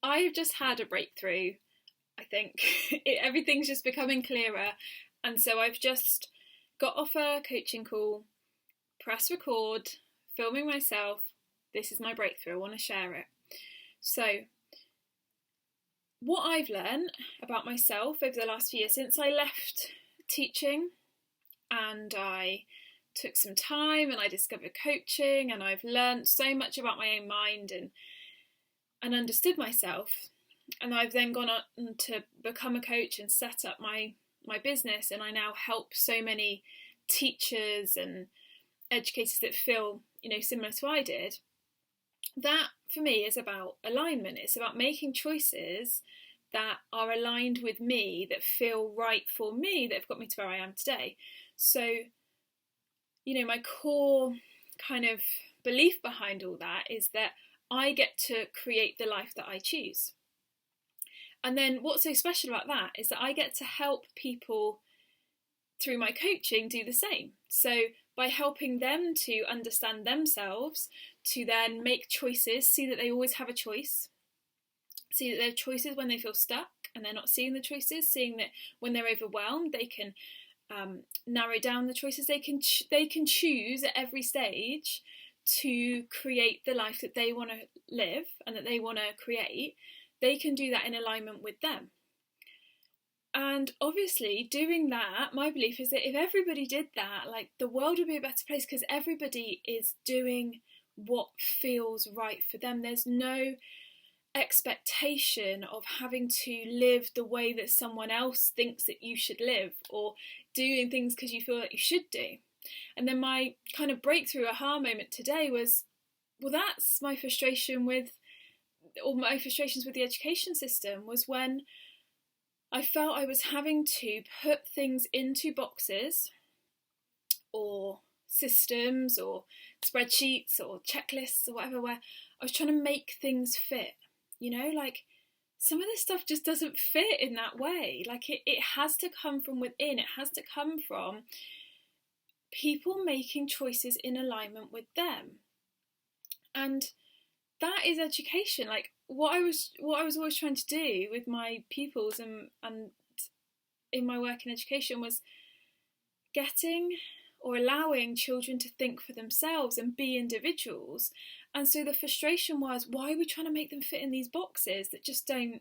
I've just had a breakthrough, I think. Everything's just becoming clearer. And so I've just got off a coaching call, press record, filming myself. This is my breakthrough. I want to share it. So, what I've learned about myself over the last few years since I left teaching and I took some time and I discovered coaching and I've learned so much about my own mind and understood myself. And I've then gone on to become a coach and set up my business, and I now help so many teachers and educators that feel, similar to I did. That for me is about alignment. It's about making choices that are aligned with me, that feel right for me, that have got me to where I am today. So, my core kind of belief behind all that is that I get to create the life that I choose. And then what's so special about that is that I get to help people through my coaching do the same. So by helping them to understand themselves, to then make choices, see that they always have a choice, see that there are choices when they feel stuck and they're not seeing the choices, seeing that when they're overwhelmed, they can narrow down the choices. They can choose at every stage to create the life that they want to live and that they want to create. They can do that in alignment with them. And obviously doing that, my belief is that if everybody did that, like, the world would be a better place, because everybody is doing what feels right for them. There's no expectation of having to live the way that someone else thinks that you should live, or doing things because you feel that you should do. And then my kind of breakthrough aha moment today was, well, that's my frustration with, or my frustrations with the education system, was when I felt I was having to put things into boxes or systems or spreadsheets or checklists or whatever, where I was trying to make things fit. Like, some of this stuff just doesn't fit in that way. Like, it has to come from within. It has to come from people making choices in alignment with them. And that is education. Like, what I was always trying to do with my pupils and in my work in education was getting or allowing children to think for themselves and be individuals. And so the frustration was, why are we trying to make them fit in these boxes that just don't,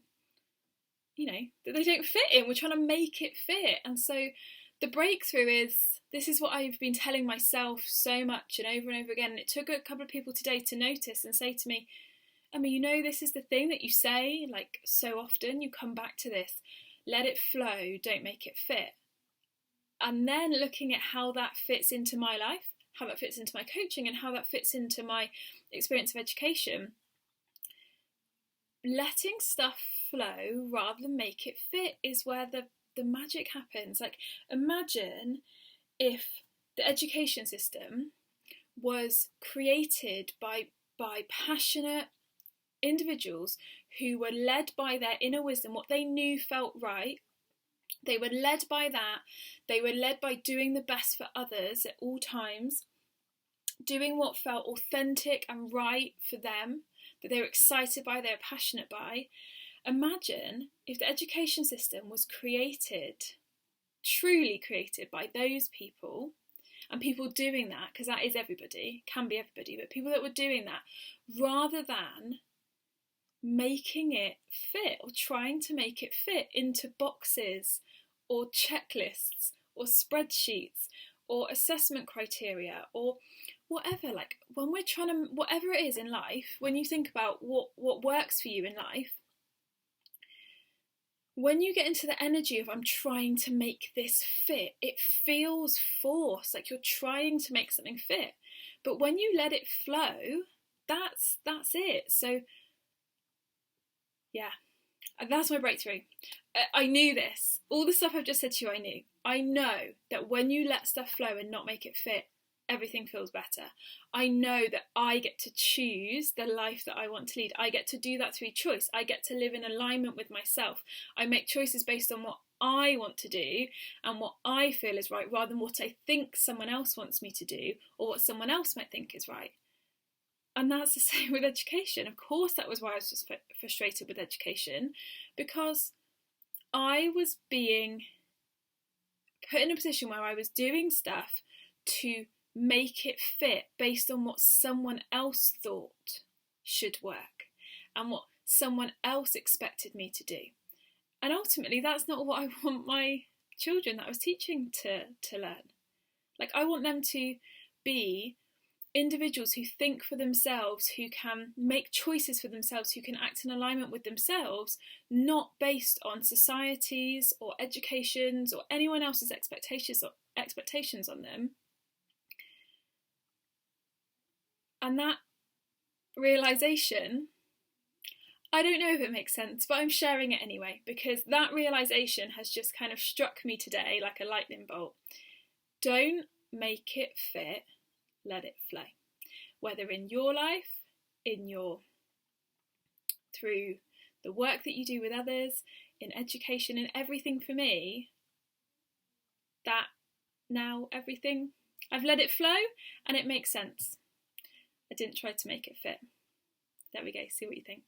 that they don't fit in? We're trying to make it fit. And so the breakthrough is, this is what I've been telling myself so much and over again. And it took a couple of people today to notice and say to me, this is the thing that you say, like, so often. You come back to this, let it flow, don't make it fit. And then looking at how that fits into my life, how that fits into my coaching, and how that fits into my experience of education. Letting stuff flow rather than make it fit is where the magic happens. Like, imagine if the education system was created by passionate individuals who were led by their inner wisdom, what they knew felt right. They were led by that. They were led by doing the best for others at all times, doing what felt authentic and right for them, that they were excited by, they were passionate by. Imagine if the education system was created, truly created by those people, and people doing that, because that is everybody, can be everybody, but people that were doing that, rather than making it fit or trying to make it fit into boxes or checklists or spreadsheets or assessment criteria or whatever. Like, when we're trying to, whatever it is in life, when you think about what works for you in life, when you get into the energy of, I'm trying to make this fit, it feels forced, like you're trying to make something fit. But when you let it flow, that's it. So yeah, that's my breakthrough. I knew this. All the stuff I've just said to you, I knew. I know that when you let stuff flow and not make it fit, everything feels better. I know that I get to choose the life that I want to lead. I get to do that through choice. I get to live in alignment with myself. I make choices based on what I want to do and what I feel is right, rather than what I think someone else wants me to do or what someone else might think is right. And that's the same with education. Of course, that was why I was just frustrated with education, because I was being put in a position where I was doing stuff to make it fit based on what someone else thought should work and what someone else expected me to do. And ultimately, that's not what I want my children that I was teaching to learn. Like, I want them to be individuals who think for themselves, who can make choices for themselves, who can act in alignment with themselves, not based on society's or education's or anyone else's expectations on them. And that realisation, I don't know if it makes sense, but I'm sharing it anyway, because that realisation has just kind of struck me today like a lightning bolt. Don't make it fit, let it flow. Whether in your life, through the work that you do with others, in education, in everything for me, that now everything, I've let it flow and it makes sense. I didn't try to make it fit. There we go, see what you think.